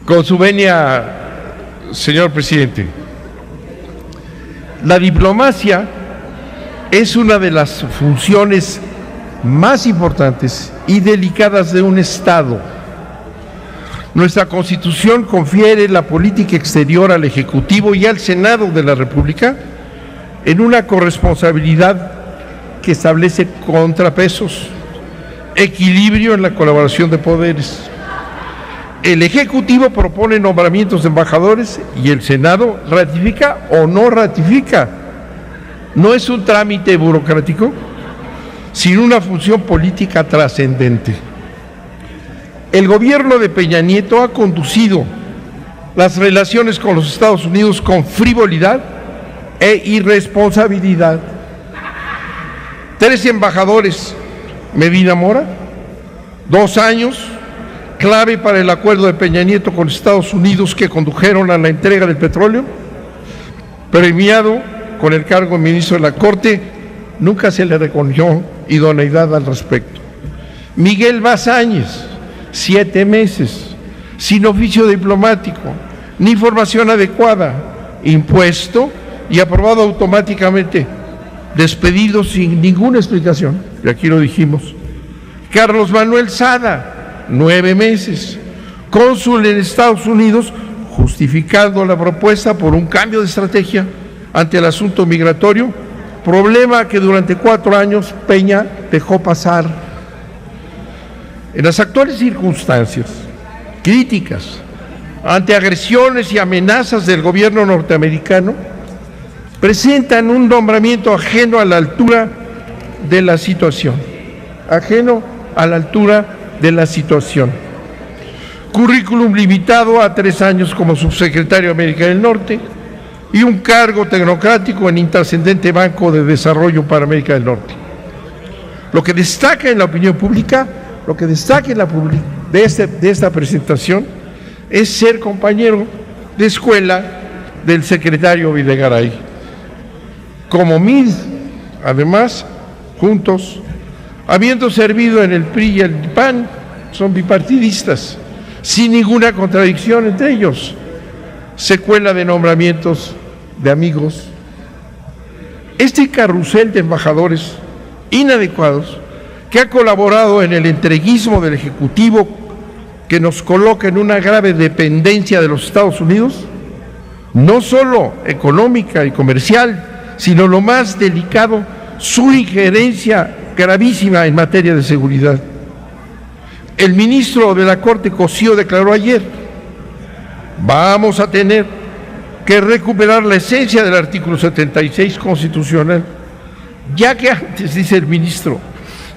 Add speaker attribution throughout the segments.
Speaker 1: Con su venia, señor presidente, la diplomacia es una de las funciones más importantes y delicadas de un Estado. Nuestra Constitución confiere la política exterior al Ejecutivo y al Senado de la República en una corresponsabilidad que establece contrapesos, equilibrio en la colaboración de poderes. El Ejecutivo propone nombramientos de embajadores y el Senado ratifica o no ratifica. No es un trámite burocrático, sino una función política trascendente. El gobierno de Peña Nieto ha conducido las relaciones con los Estados Unidos con frivolidad e irresponsabilidad. 3 embajadores, Medina Mora, 2 años, clave para el acuerdo de Peña Nieto con Estados Unidos que condujeron a la entrega del petróleo, premiado con el cargo de ministro de la Corte, nunca se le reconoció idoneidad al respecto. Miguel Bazáñez, 7 meses, sin oficio diplomático, ni formación adecuada, impuesto y aprobado automáticamente, despedido sin ninguna explicación, y aquí lo dijimos. Carlos Manuel Sada, 9 meses, cónsul en Estados Unidos, justificando la propuesta por un cambio de estrategia ante el asunto migratorio, problema que durante 4 años Peña dejó pasar. En las actuales circunstancias críticas, ante agresiones y amenazas del gobierno norteamericano, presentan un nombramiento ajeno a la altura de la situación, currículum limitado a 3 años como subsecretario de América del Norte y un cargo tecnocrático en intrascendente Banco de Desarrollo para América del Norte. Lo que destaca en la opinión pública, de esta presentación, es ser compañero de escuela del secretario Videgaray. Como MID, además, juntos, habiendo servido en el PRI y el PAN, son bipartidistas, sin ninguna contradicción entre ellos. Secuela de nombramientos de amigos. Este carrusel de embajadores inadecuados que ha colaborado en el entreguismo del Ejecutivo que nos coloca en una grave dependencia de los Estados Unidos, no solo económica y comercial, sino lo más delicado, su injerencia gravísima en materia de seguridad. El ministro de la Corte Cosío declaró ayer: vamos a tener que recuperar la esencia del artículo 76 constitucional, ya que antes, dice el ministro,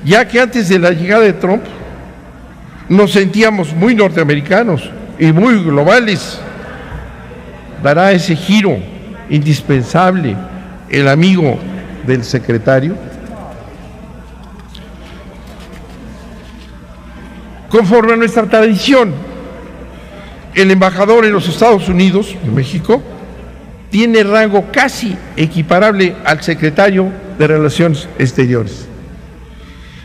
Speaker 1: ya que antes de la llegada de Trump nos sentíamos muy norteamericanos y muy globales. ¿Dará ese giro indispensable el amigo del secretario? Conforme a nuestra tradición, el embajador en los Estados Unidos, en México, tiene rango casi equiparable al secretario de Relaciones Exteriores.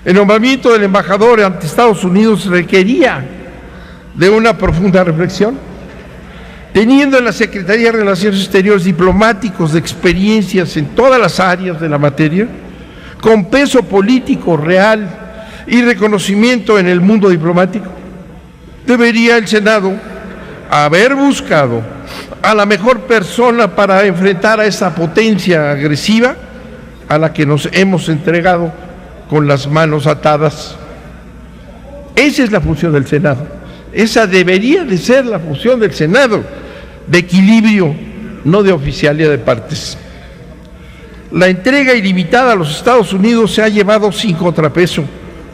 Speaker 1: El nombramiento del embajador ante Estados Unidos requería de una profunda reflexión, teniendo en la Secretaría de Relaciones Exteriores diplomáticos de experiencias en todas las áreas de la materia, con peso político real y reconocimiento en el mundo diplomático. Debería el Senado haber buscado a la mejor persona para enfrentar a esa potencia agresiva a la que nos hemos entregado con las manos atadas. Esa es la función del Senado. Esa debería de ser la función del Senado, de equilibrio, no de oficialía de partes. La entrega ilimitada a los Estados Unidos se ha llevado sin contrapeso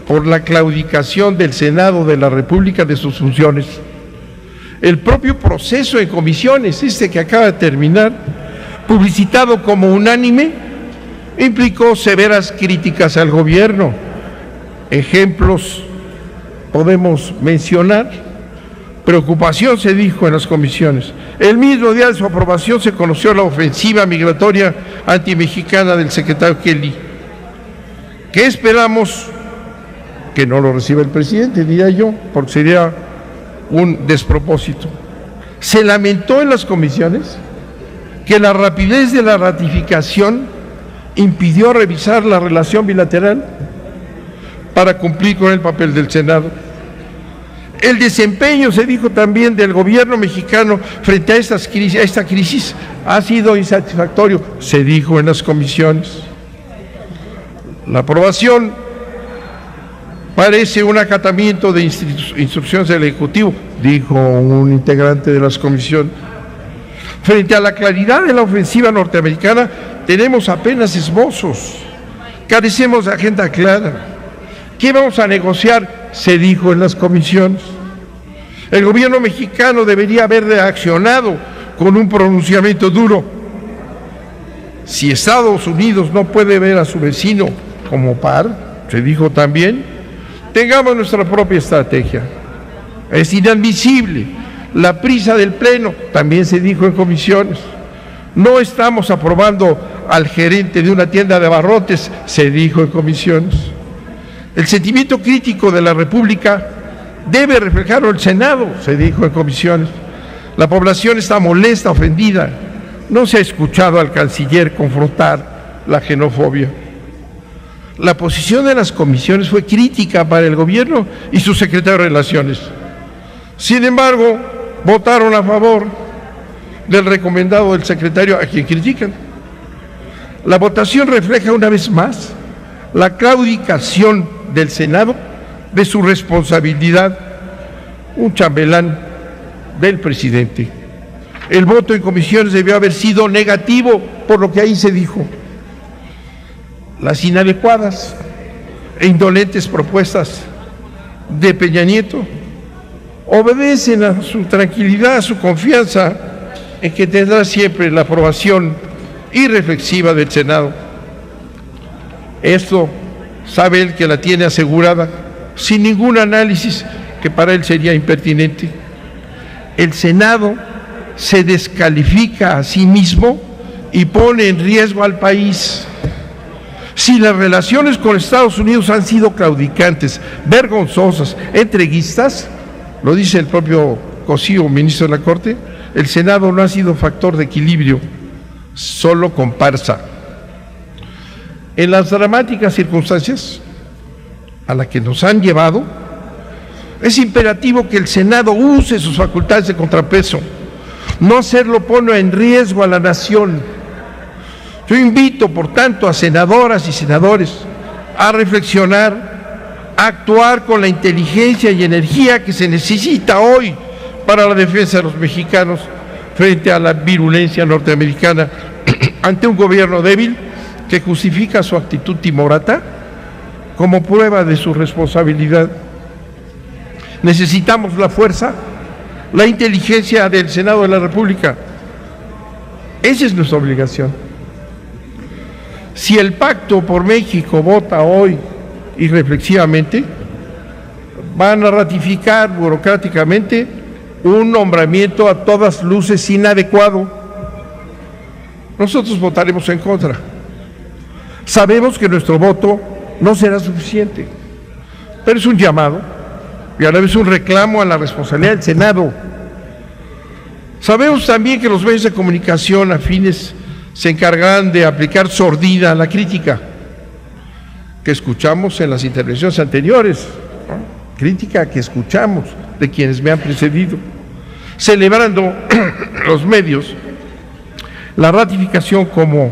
Speaker 1: por la claudicación del Senado de la República de sus funciones. El propio proceso en comisiones, que acaba de terminar, publicitado como unánime, implicó severas críticas al gobierno. Ejemplos podemos mencionar. Preocupación, se dijo en las comisiones. El mismo día de su aprobación se conoció la ofensiva migratoria antimexicana del secretario Kelly. ¿Qué esperamos? Que no lo reciba el presidente, diría yo, porque sería un despropósito. se lamentó en las comisiones que la rapidez de la ratificación impidió revisar la relación bilateral para cumplir con el papel del Senado. El desempeño, se dijo también, del gobierno mexicano frente a esta crisis ha sido insatisfactorio, se dijo en las comisiones. La aprobación parece un acatamiento de instrucciones del Ejecutivo, dijo un integrante de las comisiones. Frente a la claridad de la ofensiva norteamericana, tenemos apenas esbozos, carecemos de agenda clara. ¿Qué vamos a negociar?, se dijo en las comisiones. El gobierno mexicano debería haber reaccionado con un pronunciamiento duro. Si Estados Unidos no puede ver a su vecino como par, se dijo también, tengamos nuestra propia estrategia. Es inadmisible la prisa del Pleno, también se dijo en comisiones. No estamos aprobando al gerente de una tienda de abarrotes, se dijo en comisiones. El sentimiento crítico de la República debe reflejarlo el Senado, se dijo en comisiones. La población está molesta, ofendida. No se ha escuchado al canciller confrontar la xenofobia. La posición de las comisiones fue crítica para el gobierno y su secretario de Relaciones. Sin embargo, votaron a favor del recomendado del secretario, a quien critican. La votación refleja una vez más la claudicación del Senado de su responsabilidad, un chambelán del presidente. El voto en comisiones debió haber sido negativo por lo que ahí se dijo. Las inadecuadas e indolentes propuestas de Peña Nieto obedecen a su tranquilidad, a su confianza en que tendrá siempre la aprobación irreflexiva del Senado. Esto sabe él que la tiene asegurada, sin ningún análisis que para él sería impertinente. El Senado se descalifica a sí mismo y pone en riesgo al país. Si las relaciones con Estados Unidos han sido claudicantes, vergonzosas, entreguistas, lo dice el propio Cosío, ministro de la Corte, el Senado no ha sido factor de equilibrio, solo comparsa. En las dramáticas circunstancias a las que nos han llevado, es imperativo que el Senado use sus facultades de contrapeso. No hacerlo pone en riesgo a la nación. Yo invito, por tanto, a senadoras y senadores a reflexionar, a actuar con la inteligencia y energía que se necesita hoy para la defensa de los mexicanos frente a la virulencia norteamericana ante un gobierno débil que justifica su actitud timorata como prueba de su responsabilidad. Necesitamos la fuerza, la inteligencia del Senado de la República. Esa es nuestra obligación. Si el Pacto por México vota hoy irreflexivamente, van a ratificar burocráticamente un nombramiento a todas luces inadecuado. Nosotros votaremos en contra. Sabemos que nuestro voto no será suficiente, pero es un llamado y a la vez un reclamo a la responsabilidad del Senado. Sabemos también que los medios de comunicación afines se encargarán de aplicar sordina a la crítica que escuchamos en las intervenciones anteriores, ¿no? Crítica que escuchamos de quienes me han precedido, celebrando los medios la ratificación como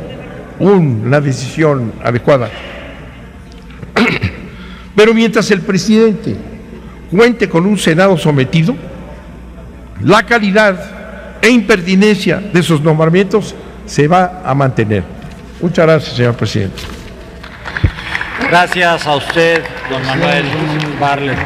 Speaker 1: una decisión adecuada. Pero mientras el presidente cuente con un Senado sometido, la calidad e impertinencia de sus nombramientos se va a mantener. Muchas gracias, señor presidente.
Speaker 2: Gracias a usted, don Manuel Bartlett.